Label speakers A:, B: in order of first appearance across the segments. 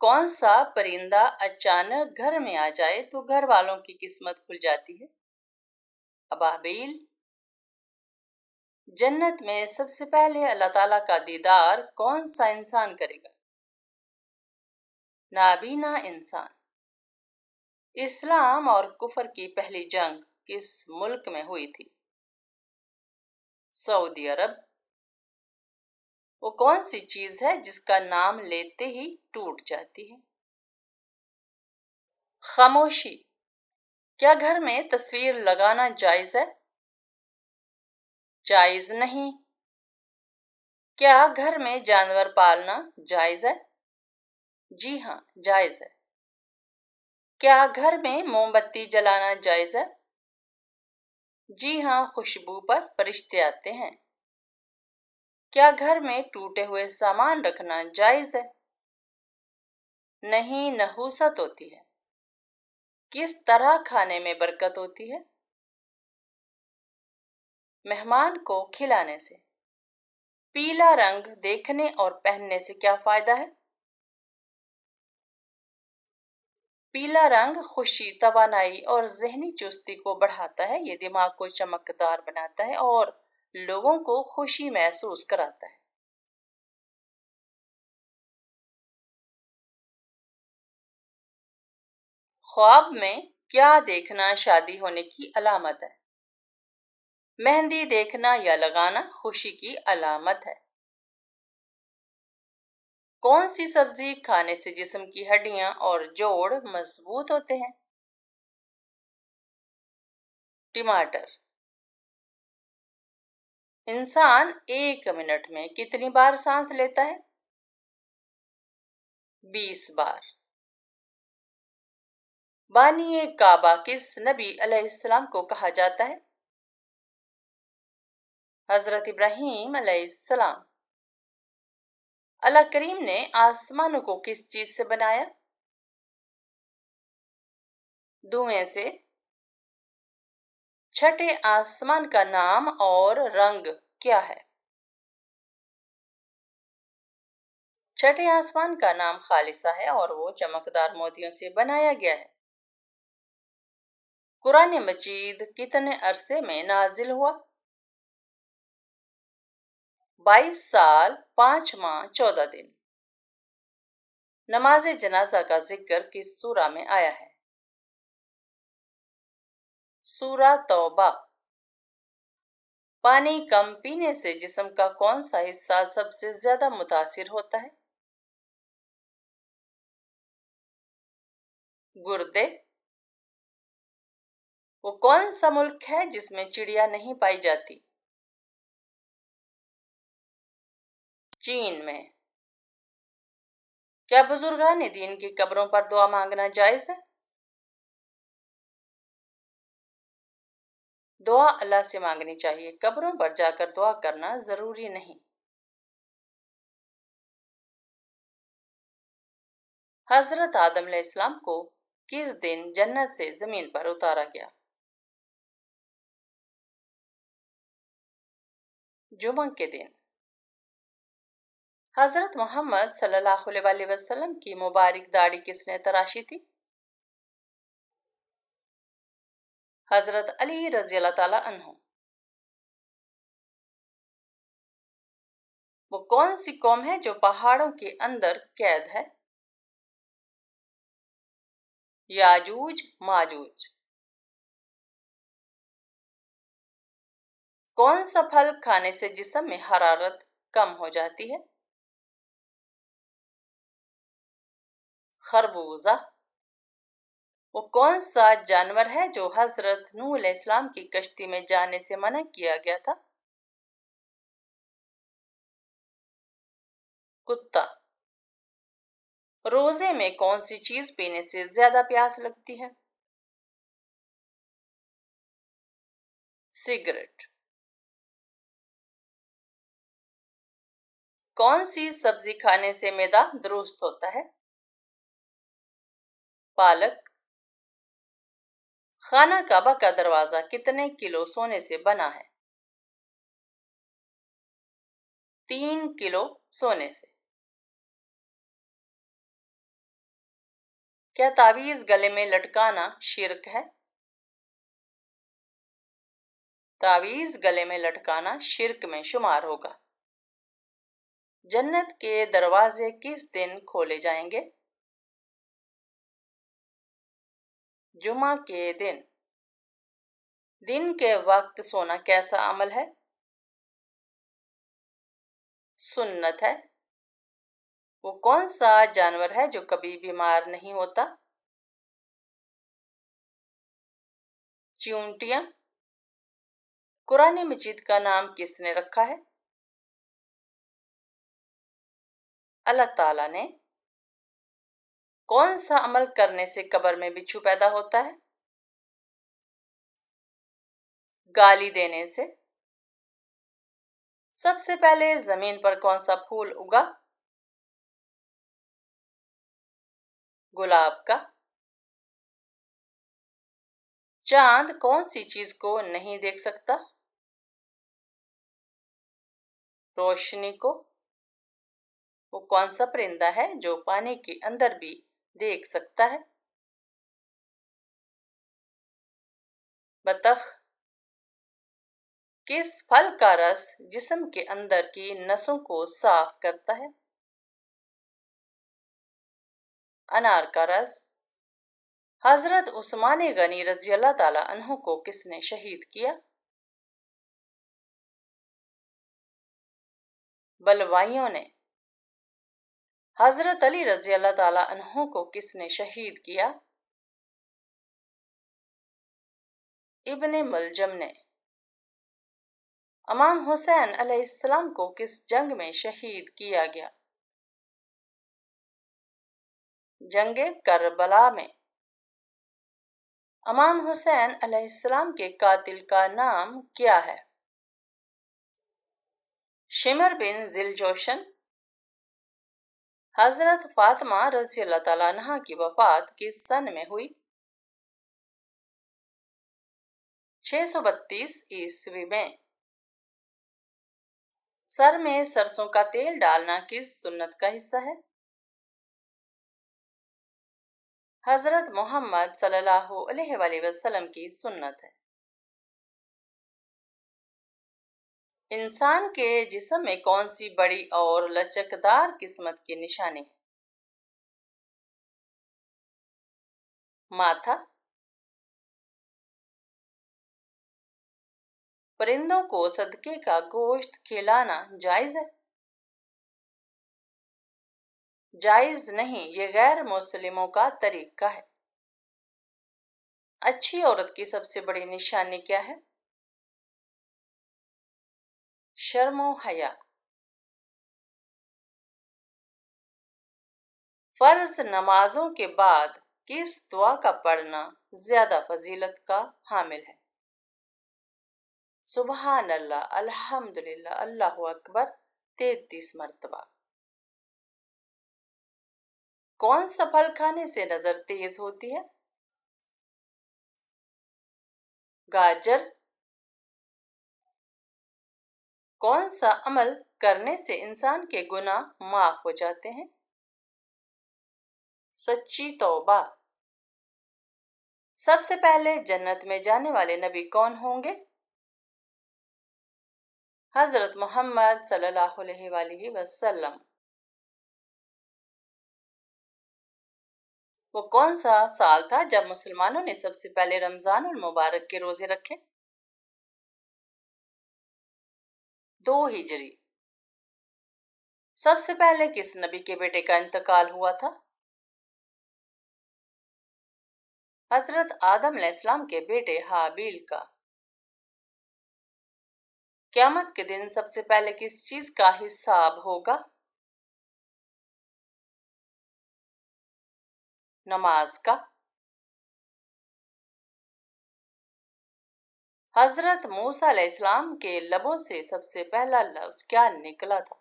A: کون سا پرندہ اچانک گھر میں آ جائے تو گھر والوں کی قسمت کھل جاتی ہے؟ ابابیل۔ جنت میں سب سے پہلے اللہ تعالیٰ کا دیدار کون سا انسان کرے گا؟ نابینا انسان۔ اسلام اور کفر کی پہلی جنگ کس ملک میں ہوئی تھی؟ سعودی عرب۔ وہ کون سی چیز ہے جس کا نام لیتے ہی ٹوٹ جاتی ہے؟ خاموشی۔ کیا گھر میں تصویر لگانا جائز ہے؟ جائز نہیں۔ کیا گھر میں جانور پالنا جائز ہے؟ جی ہاں، جائز ہے۔ کیا گھر میں موم بتی جلانا جائز ہے؟ جی ہاں، خوشبو پر فرشتے آتے ہیں۔ کیا گھر میں ٹوٹے ہوئے سامان رکھنا جائز ہے؟ نہیں، نحوست ہوتی ہے۔ کس طرح کھانے میں برکت ہوتی ہے؟ مہمان کو کھلانے سے۔ پیلا رنگ دیکھنے اور پہننے سے کیا فائدہ ہے؟ پیلا رنگ خوشی، توانائی اور ذہنی چستی کو بڑھاتا ہے۔ یہ دماغ کو چمکدار بناتا ہے اور لوگوں کو خوشی محسوس کراتا ہے۔ خواب میں کیا دیکھنا شادی ہونے کی علامت ہے؟ مہندی دیکھنا یا لگانا خوشی کی علامت ہے۔ کون سی سبزی کھانے سے جسم کی ہڈیاں اور جوڑ مضبوط ہوتے ہیں؟ ٹماٹر۔ انسان ایک منٹ میں کتنی بار سانس لیتا ہے؟ 20 بار۔ بانی کعبہ کس نبی علیہ السلام کو کہا جاتا ہے؟ حضرت ابراہیم علیہ السلام۔ اللہ کریم نے آسمانوں کو کس چیز سے بنایا؟ دھوئیں سے۔ چھٹے آسمان کا نام اور رنگ کیا ہے؟ چھٹے آسمان کا نام خالصہ ہے اور وہ چمکدار موتیوں سے بنایا گیا ہے۔ قرآن مجید کتنے عرصے میں نازل ہوا؟ 22 سال 5 ماہ 14 دن۔ نماز جنازہ کا ذکر کس سورہ میں آیا ہے؟ سورہ توبہ۔ پانی کم پینے سے جسم کا کون سا حصہ سب سے زیادہ متاثر ہوتا ہے؟ گردے۔ وہ کون سا ملک ہے جس میں چڑیا نہیں پائی جاتی؟ چین میں۔ کیا بزرگان دین کی قبروں پر دعا مانگنا جائز ہے؟ دعا اللہ سے مانگنی چاہیے، قبروں پر جا کر دعا کرنا ضروری نہیں۔ حضرت آدم علیہ السلام کو کس دن جنت سے زمین پر اتارا گیا؟ جمعہ کے دن۔ حضرت محمد صلی اللہ علیہ وآلہ وسلم کی مبارک داڑھی کس نے تراشی تھی؟ حضرت علی رضی اللہ تعالی عنہ۔ وہ کون سی قوم ہے جو پہاڑوں کے اندر قید ہے؟ یاجوج ماجوج۔ کون سا پھل کھانے سے جسم میں حرارت کم ہو جاتی ہے؟ خربوزہ۔ وہ کون سا جانور ہے جو حضرت نوح علیہ السلام کی کشتی میں جانے سے منع کیا گیا تھا؟ کتا۔ روزے میں کون سی چیز پینے سے زیادہ پیاس لگتی ہے؟ سگریٹ۔ کون سی سبزی کھانے سے معدہ درست ہوتا ہے؟ پالک۔ خانہ کعبہ کا دروازہ کتنے کلو سونے سے بنا ہے؟ 3 کلو سونے سے۔ کیا تعویذ گلے میں لٹکانا شرک ہے؟ تعویذ گلے میں لٹکانا شرک میں شمار ہوگا۔ جنت کے دروازے کس دن کھولے جائیں گے؟ جمعہ کے دن۔ دن کے وقت سونا کیسا عمل ہے؟ سنت ہے۔ وہ کون سا جانور ہے جو کبھی بیمار نہیں ہوتا؟ چیونٹیاں۔ قرآن مجید کا نام کس نے رکھا ہے؟ اللہ تعالیٰ نے۔ کون سا عمل کرنے سے قبر میں بچھو پیدا ہوتا ہے؟ گالی دینے سے۔ سب سے پہلے زمین پر کون سا پھول اگا؟ گلاب کا۔ چاند کون سی چیز کو نہیں دیکھ سکتا؟ روشنی کو۔ وہ کون سا پرندہ ہے جو پانی کے اندر بھی دیکھ سکتا ہے؟ بطخ۔ کس پھل کا رس جسم کے اندر کی نسوں کو صاف کرتا ہے؟ انار کا رس۔ حضرت عثمان غنی رضی اللہ تعالیٰ عنہ کو کس نے شہید کیا؟ بلوائیوں نے۔ حضرت علی رضی اللہ تعالیٰ عنہ کو کس نے شہید کیا؟ ابن ملجم نے۔ امام حسین علیہ السلام کو کس جنگ میں شہید کیا گیا؟ جنگ کربلا میں۔ امام حسین علیہ السلام کے قاتل کا نام کیا ہے؟ شمر بن ذیلجوشن۔ حضرت فاطمہ رضی اللہ تعالیٰ عنہا کی وفات کس سن میں ہوئی؟ 632 عیسوی میں۔ سر میں سرسوں کا تیل ڈالنا کس سنت کا حصہ ہے؟ حضرت محمد صلی اللہ علیہ وآلہ وسلم کی سنت ہے۔ انسان کے جسم میں کون سی بڑی اور لچکدار قسمت کی نشانی ہے؟ ماتھا۔ پرندوں کو صدقے کا گوشت کھلانا جائز ہے؟ جائز نہیں، یہ غیر مسلموں کا طریقہ ہے۔ اچھی عورت کی سب سے بڑی نشانی کیا ہے؟ شرم و حیا۔ فرض نمازوں کے بعد کس دعا کا پڑھنا زیادہ فضیلت کا حامل ہے؟ سبحان اللہ، الحمدللہ، اللہ اکبر 33 مرتبہ۔ کون سا پھل کھانے سے نظر تیز ہوتی ہے؟ گاجر۔ کون سا عمل کرنے سے انسان کے گناہ معاف ہو جاتے ہیں؟ سچی توبہ۔ سب سے پہلے جنت میں جانے والے نبی کون ہوں گے؟ حضرت محمد صلی اللہ علیہ وآلہ وسلم۔ وہ کون سا سال تھا جب مسلمانوں نے سب سے پہلے رمضان المبارک کے روزے رکھے؟ 2 ہجری۔ سب سے پہلے کس نبی کے بیٹے کا انتقال ہوا تھا؟ حضرت آدم علیہ السلام کے بیٹے حابیل کا۔ قیامت کے دن سب سے پہلے کس چیز کا حساب ہوگا؟ نماز کا۔ حضرت موسیٰ علیہ السلام کے لبوں سے سب سے پہلا لفظ کیا نکلا تھا؟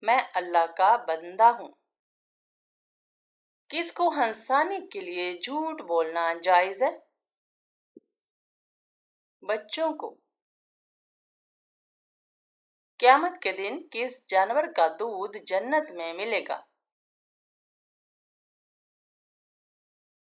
A: میں اللہ کا بندہ ہوں۔ کس کو ہنسانے کے لیے جھوٹ بولنا جائز ہے؟ بچوں کو۔ قیامت کے دن کس جانور کا دودھ جنت میں ملے گا؟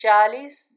A: 40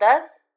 A: 10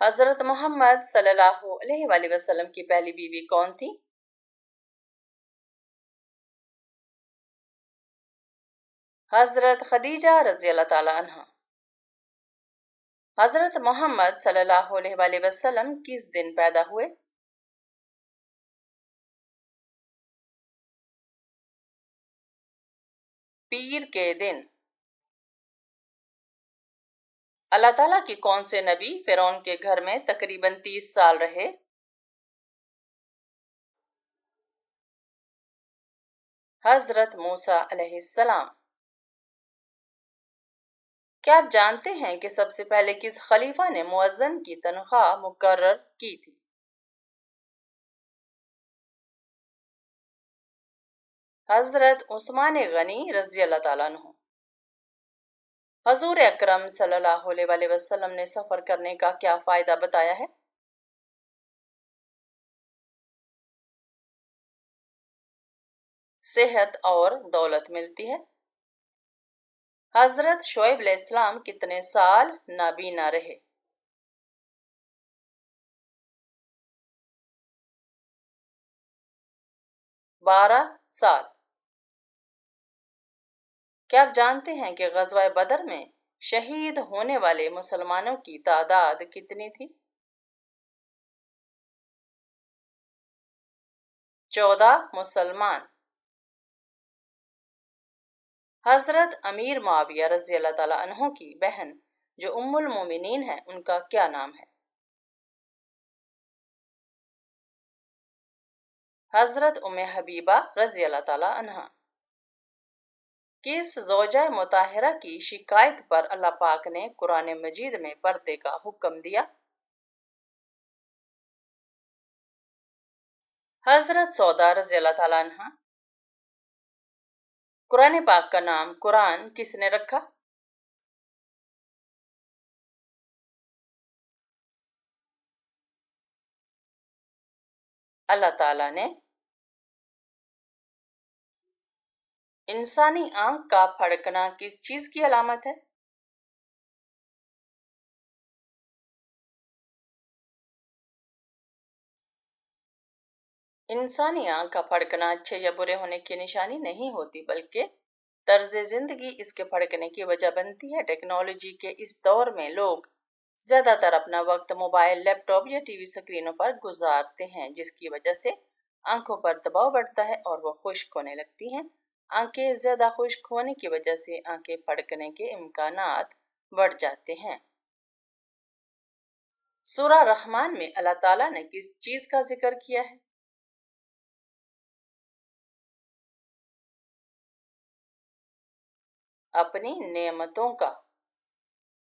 A: حضرت محمد صلی اللہ علیہ وآلہ وسلم کی پہلی بیوی کون تھی؟ حضرت خدیجہ رضی اللہ تعالی عنہ۔ حضرت محمد صلی اللہ علیہ وآلہ وسلم کس دن پیدا ہوئے؟ پیر کے دن۔ اللہ تعالیٰ کی کون سے نبی فرعون کے گھر میں تقریباً 30 سال رہے؟ حضرت موسیٰ علیہ السلام۔ کیا آپ جانتے ہیں کہ سب سے پہلے کس خلیفہ نے مؤذن کی تنخواہ مقرر کی تھی؟ حضرت عثمان غنی رضی اللہ تعالیٰ عنہ۔ حضور اکرم صلی اللہ علیہ وآلہ وسلم نے سفر کرنے کا کیا فائدہ بتایا ہے؟ صحت اور دولت ملتی ہے۔ حضرت شعیب علیہ السلام کتنے سال نابینا رہے؟ 12 سال۔ کیا آپ جانتے ہیں کہ غزوہ بدر میں شہید ہونے والے مسلمانوں کی تعداد کتنی تھی؟ 14 مسلمان۔ حضرت امیر معاویہ رضی اللہ تعالیٰ عنہ کی بہن جو ام المومنین ہے ان کا کیا نام ہے؟ حضرت ام حبیبہ رضی اللہ تعالیٰ عنہ۔ کس زوجہ مطہرہ کی شکایت پر اللہ پاک نے قرآن مجید میں پردے کا حکم دیا؟ حضرت سودا رضی اللہ تعالیٰ عنہ۔ قرآن پاک کا نام قرآن کس نے رکھا؟ اللہ تعالیٰ نے۔ انسانی آنکھ کا پھڑکنا کس چیز کی علامت ہے؟ انسانی آنکھ کا پھڑکنا اچھے یا برے ہونے کی نشانی نہیں ہوتی بلکہ طرز زندگی اس کے پھڑکنے کی وجہ بنتی ہے۔ ٹیکنالوجی کے اس دور میں لوگ زیادہ تر اپنا وقت موبائل، لیپ ٹاپ یا ٹی وی سکرینوں پر گزارتے ہیں جس کی وجہ سے آنکھوں پر دباؤ بڑھتا ہے اور وہ خشک ہونے لگتی ہیں۔ آنکھیں زیادہ خشک ہونے کی وجہ سے آنکھیں پھڑکنے کے امکانات بڑھ جاتے ہیں۔ سورہ رحمان میں اللہ تعالیٰ نے کس چیز کا ذکر کیا ہے؟ اپنی نعمتوں کا۔